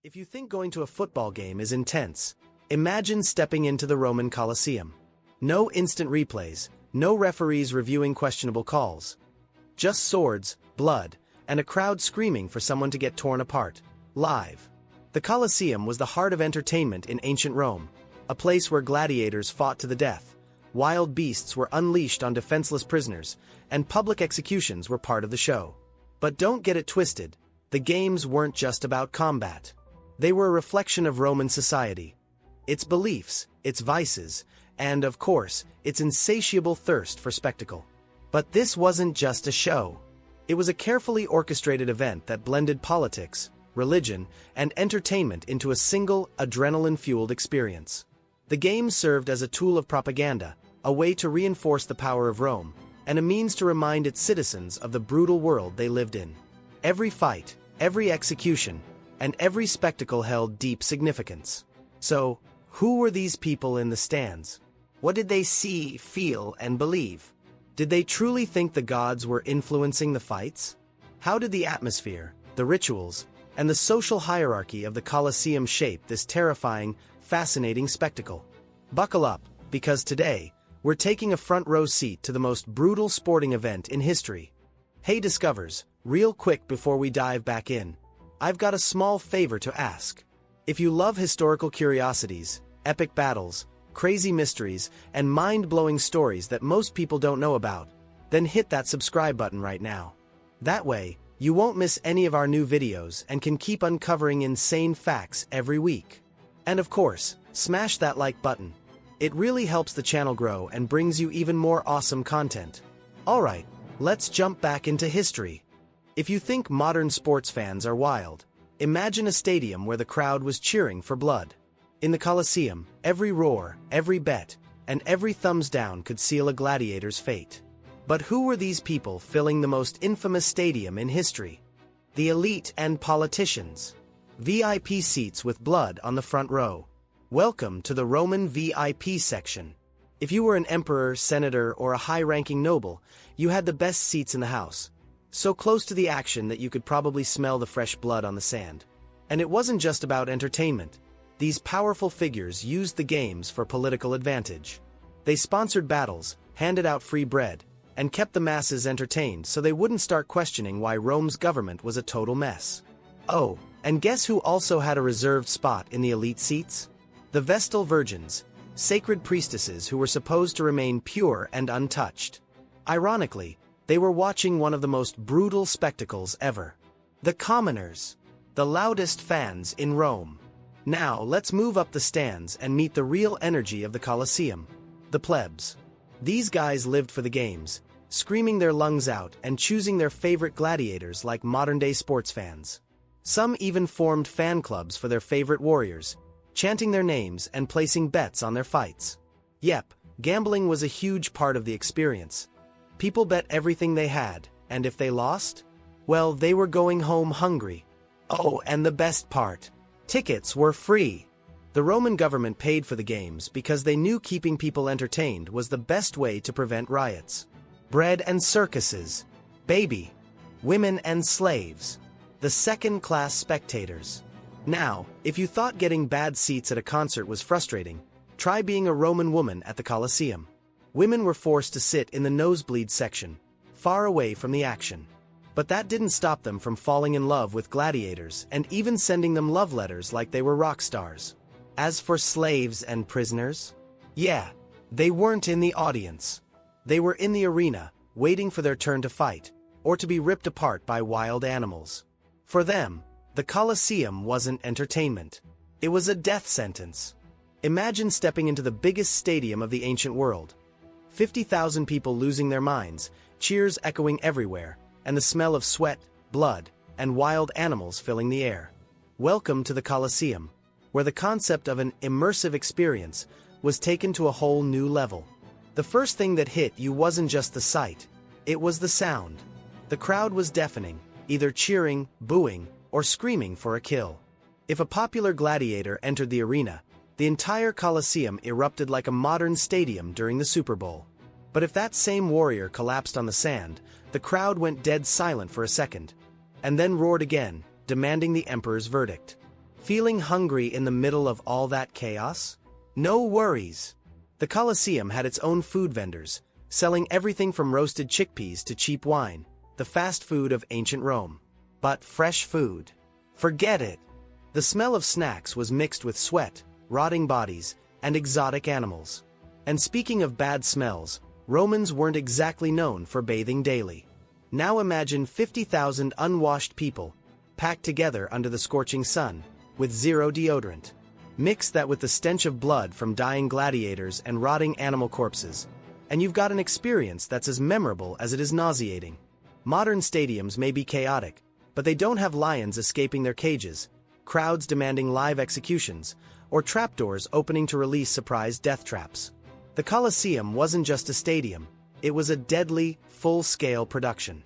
If you think going to a football game is intense, imagine stepping into the Roman Colosseum. No instant replays, no referees reviewing questionable calls. Just swords, blood, and a crowd screaming for someone to get torn apart, live. The Colosseum was the heart of entertainment in ancient Rome, a place where gladiators fought to the death, wild beasts were unleashed on defenseless prisoners, and public executions were part of the show. But don't get it twisted, the games weren't just about combat. They were a reflection of Roman society, its beliefs, its vices, and, of course, its insatiable thirst for spectacle. But this wasn't just a show. It was a carefully orchestrated event that blended politics, religion, and entertainment into a single, adrenaline-fueled experience. The games served as a tool of propaganda, a way to reinforce the power of Rome, and a means to remind its citizens of the brutal world they lived in. Every fight, every execution, and every spectacle held deep significance. So, who were these people in the stands? What did they see, feel, and believe? Did they truly think the gods were influencing the fights? How did the atmosphere, the rituals, and the social hierarchy of the Colosseum shape this terrifying, fascinating spectacle? Buckle up, because today, we're taking a front-row seat to the most brutal sporting event in history. Hey Discovers, real quick before we dive back in, I've got a small favor to ask. If you love historical curiosities, epic battles, crazy mysteries, and mind-blowing stories that most people don't know about, then hit that subscribe button right now. That way, you won't miss any of our new videos and can keep uncovering insane facts every week. And of course, smash that like button. It really helps the channel grow and brings you even more awesome content. Alright, let's jump back into history. If you think modern sports fans are wild, imagine a stadium where the crowd was cheering for blood. In the Colosseum, every roar, every bet, and every thumbs down could seal a gladiator's fate. But who were these people filling the most infamous stadium in history? The elite and politicians. VIP seats with blood on the front row. Welcome to the Roman VIP section. If you were an emperor, senator, or a high-ranking noble, you had the best seats in the house. So close to the action that you could probably smell the fresh blood on the sand. And it wasn't just about entertainment. These powerful figures used the games for political advantage. They sponsored battles, handed out free bread, and kept the masses entertained so they wouldn't start questioning why Rome's government was a total mess. Oh, and guess who also had a reserved spot in the elite seats? The Vestal Virgins, sacred priestesses who were supposed to remain pure and untouched. Ironically, they were watching one of the most brutal spectacles ever. The commoners, the loudest fans in Rome. Now, let's move up the stands and meet the real energy of the Colosseum, the plebs. These guys lived for the games, screaming their lungs out and choosing their favorite gladiators like modern-day sports fans. Some even formed fan clubs for their favorite warriors, chanting their names and placing bets on their fights. Yep, gambling was a huge part of the experience. People bet everything they had, and if they lost, well, they were going home hungry. Oh, and the best part. Tickets were free. The Roman government paid for the games because they knew keeping people entertained was the best way to prevent riots. Bread and circuses. Baby. Women and slaves. The second-class spectators. Now, if you thought getting bad seats at a concert was frustrating, try being a Roman woman at the Colosseum. Women were forced to sit in the nosebleed section, far away from the action. But that didn't stop them from falling in love with gladiators and even sending them love letters like they were rock stars. As for slaves and prisoners, yeah, they weren't in the audience. They were in the arena, waiting for their turn to fight, or to be ripped apart by wild animals. For them, the Colosseum wasn't entertainment. It was a death sentence. Imagine stepping into the biggest stadium of the ancient world. 50,000 people losing their minds, cheers echoing everywhere, and the smell of sweat, blood, and wild animals filling the air. Welcome to the Colosseum, where the concept of an immersive experience was taken to a whole new level. The first thing that hit you wasn't just the sight, it was the sound. The crowd was deafening, either cheering, booing, or screaming for a kill. If a popular gladiator entered the arena, the entire Colosseum erupted like a modern stadium during the Super Bowl. But if that same warrior collapsed on the sand, the crowd went dead silent for a second, and then roared again, demanding the emperor's verdict. Feeling hungry in the middle of all that chaos? No worries. The Colosseum had its own food vendors, selling everything from roasted chickpeas to cheap wine, the fast food of ancient Rome. But fresh food? Forget it. The smell of snacks was mixed with sweat, rotting bodies, and exotic animals. And speaking of bad smells, Romans weren't exactly known for bathing daily. Now imagine 50,000 unwashed people, packed together under the scorching sun, with zero deodorant. Mix that with the stench of blood from dying gladiators and rotting animal corpses, and you've got an experience that's as memorable as it is nauseating. Modern stadiums may be chaotic, but they don't have lions escaping their cages, crowds demanding live executions, or trapdoors opening to release surprise death traps. The Colosseum wasn't just a stadium, it was a deadly, full-scale production.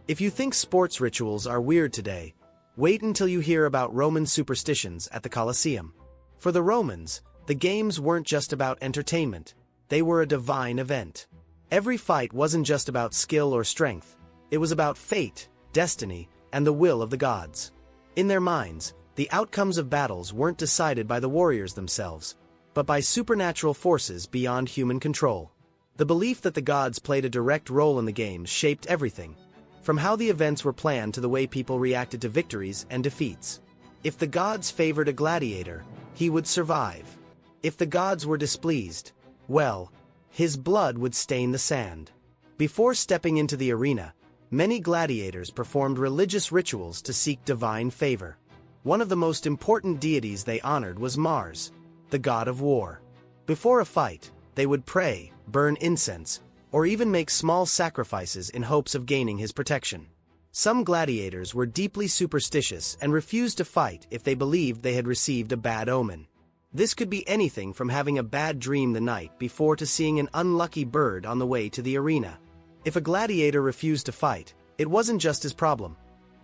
If you think sports rituals are weird today, wait until you hear about Roman superstitions at the Colosseum. For the Romans, the games weren't just about entertainment, they were a divine event. Every fight wasn't just about skill or strength, it was about fate, destiny, and the will of the gods. In their minds, the outcomes of battles weren't decided by the warriors themselves, but by supernatural forces beyond human control. The belief that the gods played a direct role in the games shaped everything, from how the events were planned to the way people reacted to victories and defeats. If the gods favored a gladiator, he would survive. If the gods were displeased, well, his blood would stain the sand. Before stepping into the arena, many gladiators performed religious rituals to seek divine favor. One of the most important deities they honored was Mars, the god of war. Before a fight, they would pray, burn incense, or even make small sacrifices in hopes of gaining his protection. Some gladiators were deeply superstitious and refused to fight if they believed they had received a bad omen. This could be anything from having a bad dream the night before to seeing an unlucky bird on the way to the arena. If a gladiator refused to fight, it wasn't just his problem.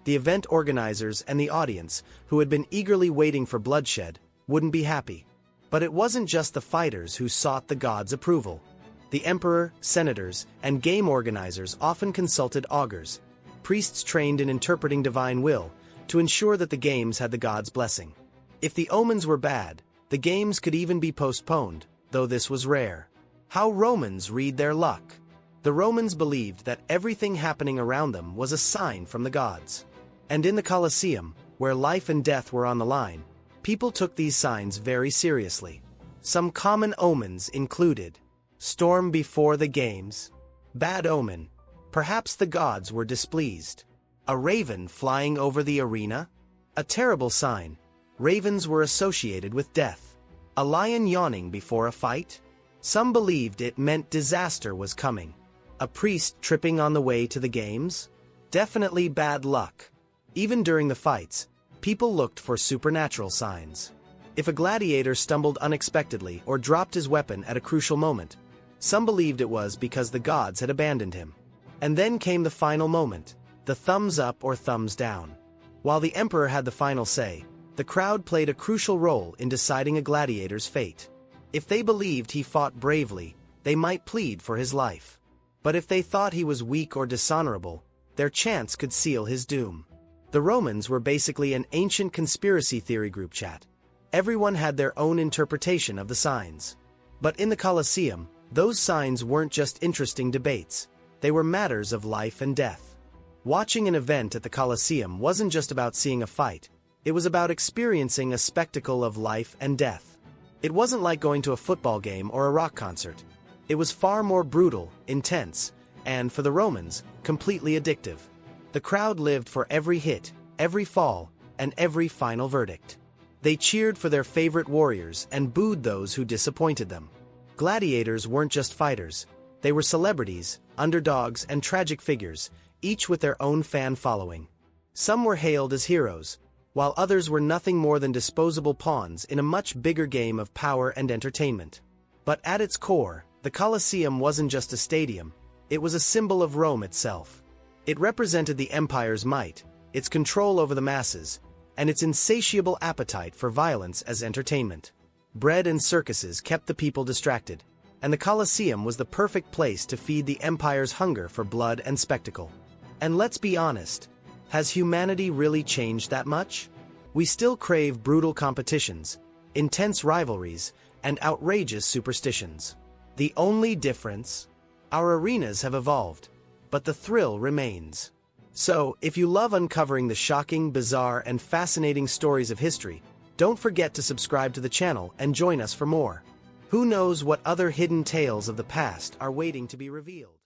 The event organizers and the audience, who had been eagerly waiting for bloodshed, wouldn't be happy. But it wasn't just the fighters who sought the gods' approval. The emperor, senators, and game organizers often consulted augurs, priests trained in interpreting divine will, to ensure that the games had the gods' blessing. If the omens were bad, the games could even be postponed, though this was rare. How Romans read their luck. The Romans believed that everything happening around them was a sign from the gods. And in the Colosseum, where life and death were on the line, people took these signs very seriously. Some common omens included: storm before the games, bad omen, perhaps the gods were displeased, a raven flying over the arena, a terrible sign, ravens were associated with death, a lion yawning before a fight. Some believed it meant disaster was coming, a priest tripping on the way to the games, definitely bad luck. Even during the fights, people looked for supernatural signs. If a gladiator stumbled unexpectedly or dropped his weapon at a crucial moment, some believed it was because the gods had abandoned him. And then came the final moment, the thumbs up or thumbs down. While the emperor had the final say, the crowd played a crucial role in deciding a gladiator's fate. If they believed he fought bravely, they might plead for his life. But if they thought he was weak or dishonorable, their chants could seal his doom. The Romans were basically an ancient conspiracy theory group chat. Everyone had their own interpretation of the signs. But in the Colosseum, those signs weren't just interesting debates. They were matters of life and death. Watching an event at the Colosseum wasn't just about seeing a fight. It was about experiencing a spectacle of life and death. It wasn't like going to a football game or a rock concert. It was far more brutal, intense, and, for the Romans, completely addictive. The crowd lived for every hit, every fall, and every final verdict. They cheered for their favorite warriors and booed those who disappointed them. Gladiators weren't just fighters. They were celebrities, underdogs, and tragic figures, each with their own fan following. Some were hailed as heroes, while others were nothing more than disposable pawns in a much bigger game of power and entertainment. But at its core, the Colosseum wasn't just a stadium, it was a symbol of Rome itself. It represented the empire's might, its control over the masses, and its insatiable appetite for violence as entertainment. Bread and circuses kept the people distracted, and the Colosseum was the perfect place to feed the empire's hunger for blood and spectacle. And let's be honest, has humanity really changed that much? We still crave brutal competitions, intense rivalries, and outrageous superstitions. The only difference? Our arenas have evolved, but the thrill remains. So, if you love uncovering the shocking, bizarre, and fascinating stories of history, don't forget to subscribe to the channel and join us for more. Who knows what other hidden tales of the past are waiting to be revealed?